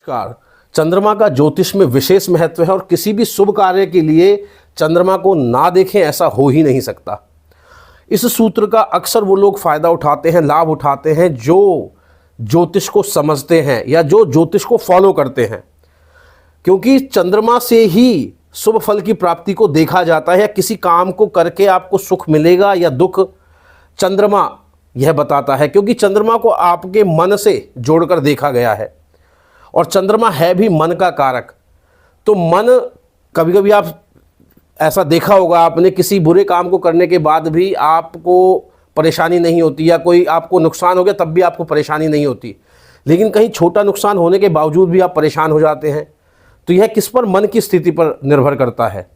नमस्कार। चंद्रमा का ज्योतिष में विशेष महत्व है और किसी भी शुभ कार्य के लिए चंद्रमा को ना देखें ऐसा हो ही नहीं सकता। इस सूत्र का अक्सर वो लोग फायदा उठाते हैं, लाभ उठाते हैं जो ज्योतिष को समझते हैं या जो ज्योतिष को फॉलो करते हैं, क्योंकि चंद्रमा से ही शुभ फल की प्राप्ति को देखा जाता है। या किसी काम को करके आपको सुख मिलेगा या दुख, चंद्रमा यह बताता है, क्योंकि चंद्रमा को आपके मन से जोड़कर देखा गया है और चंद्रमा है भी मन का कारक। तो मन, कभी कभी आप ऐसा देखा होगा आपने, किसी बुरे काम को करने के बाद भी आपको परेशानी नहीं होती, या कोई आपको नुकसान हो गया तब भी आपको परेशानी नहीं होती, लेकिन कहीं छोटा नुकसान होने के बावजूद भी आप परेशान हो जाते हैं। तो यह किस पर, मन की स्थिति पर निर्भर करता है।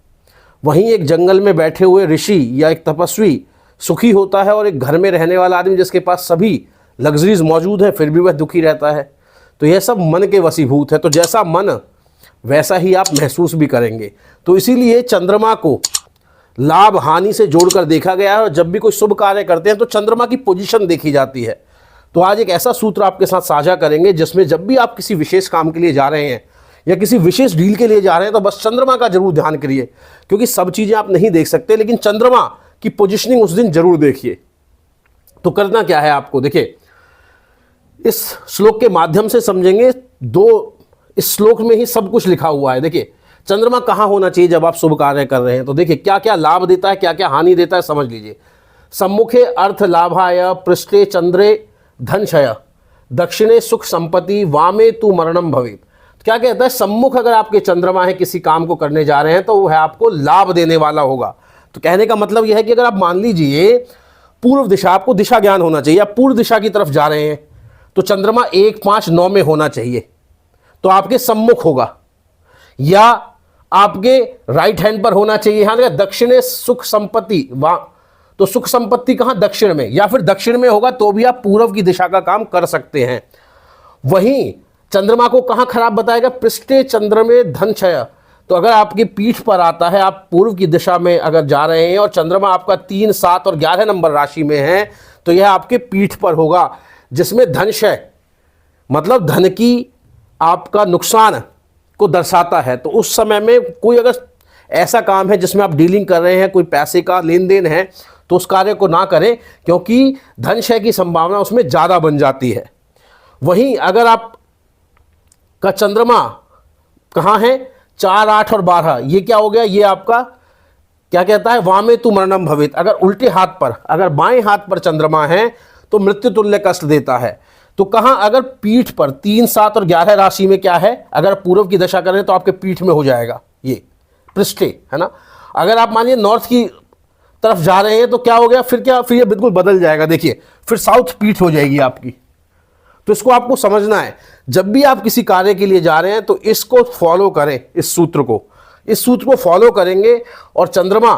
वहीं एक जंगल में बैठे हुए ऋषि या एक तपस्वी सुखी होता है और एक घर में रहने वाला आदमी जिसके पास सभी लग्जरीज मौजूद है फिर भी वह दुखी रहता है। तो यह सब मन के वशीभूत है। तो जैसा मन वैसा ही आप महसूस भी करेंगे। तो इसीलिए चंद्रमा को लाभ हानि से जोड़कर देखा गया है और जब भी कोई शुभ कार्य करते हैं तो चंद्रमा की पोजीशन देखी जाती है। तो आज एक ऐसा सूत्र आपके साथ साझा करेंगे जिसमें जब भी आप किसी विशेष काम के लिए जा रहे हैं या किसी विशेष डील के लिए जा रहे हैं तो बस चंद्रमा का जरूर ध्यान करिए, क्योंकि सब चीज़ें आप नहीं देख सकते, लेकिन चंद्रमा की पोजीशनिंग उस दिन जरूर देखिए। तो करना क्या है आपको, देखिए इस श्लोक के माध्यम से समझेंगे। इस श्लोक में ही सब कुछ लिखा हुआ है। देखिए चंद्रमा कहाँ होना चाहिए जब आप शुभ कार्य कर रहे हैं, तो देखिए क्या क्या लाभ देता है, क्या क्या हानि देता है, समझ लीजिए। सम्मुखे अर्थ लाभाय, पृष्ठे चंद्रे धनक्षय, दक्षिणे सुख संपत्ति, वामे तू मरणम भवेत्। क्या कहता है, सम्मुख अगर आपके चंद्रमा है, किसी काम को करने जा रहे हैं तो वह आपको लाभ देने वाला होगा। तो कहने का मतलब यह है कि अगर आप मान लीजिए पूर्व दिशा, आपको दिशा ज्ञान होना चाहिए, आप पूर्व दिशा की तरफ जा रहे हैं तो चंद्रमा 1, 5, 9 में होना चाहिए, तो आपके सम्मुख होगा। या आपके राइट हैंड पर होना चाहिए, यहां दक्षिणे सुख संपत्ति, तो सुख संपत्ति कहां, दक्षिण में, या फिर दक्षिण में होगा तो भी आप पूर्व की दिशा का काम कर सकते हैं। वहीं चंद्रमा को कहां खराब बताएगा, पृष्ठे चंद्र में धन क्षय। तो अगर आपकी पीठ पर आता है, आप पूर्व की दिशा में अगर जा रहे हैं और चंद्रमा आपका 3, 7 और 11 नंबर राशि में है तो यह आपके पीठ पर होगा, जिसमें धन क्षय मतलब धन की आपका नुकसान को दर्शाता है। तो उस समय में कोई अगर ऐसा काम है जिसमें आप डीलिंग कर रहे हैं, कोई पैसे का लेन देन है, तो उस कार्य को ना करें, क्योंकि धन क्षय की संभावना उसमें ज़्यादा बन जाती है। वहीं अगर आप का चंद्रमा कहाँ है, 4, 8 और 12, ये क्या हो गया, ये आपका क्या कहता है, वामे तू मरणम भवेत्। अगर उल्टे हाथ पर, अगर बाएं हाथ पर चंद्रमा है तो मृत्यु तुल्य कष्ट देता है। तो कहाँ, अगर पीठ पर 3, 7 और 11 राशि में क्या है, अगर पूर्व की दशा करें तो आपके पीठ में हो जाएगा, ये पृष्ठे है ना। अगर आप मानिए नॉर्थ की तरफ जा रहे हैं तो क्या हो गया, फिर क्या, फिर ये बिल्कुल बदल जाएगा, देखिए फिर साउथ पीठ हो जाएगी आपकी। तो इसको आपको समझना है, जब भी आप किसी कार्य के लिए जा रहे हैं तो इसको फॉलो करें, इस सूत्र को फॉलो करेंगे और चंद्रमा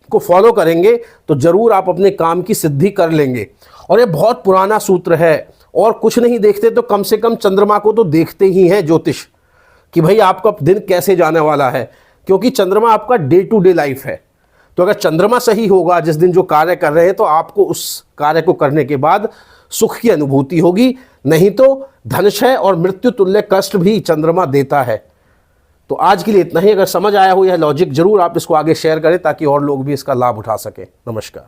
को फॉलो करेंगे तो जरूर आप अपने काम की सिद्धि कर लेंगे। और ये बहुत पुराना सूत्र है और कुछ नहीं देखते तो कम से कम चंद्रमा को तो देखते ही हैं ज्योतिष, कि भाई आपका दिन कैसे जाने वाला है, क्योंकि चंद्रमा आपका डे टू डे लाइफ है। तो अगर चंद्रमा सही होगा जिस दिन जो कार्य कर रहे हैं तो आपको उस कार्य को करने के बाद सुख की अनुभूति होगी, नहीं तो धनक्षय और मृत्यु तुल्य कष्ट भी चंद्रमा देता है। तो आज के लिए इतना ही। अगर समझ आया हो यह लॉजिक, जरूर आप इसको आगे शेयर करें ताकि और लोग भी इसका लाभ उठा सकें। नमस्कार।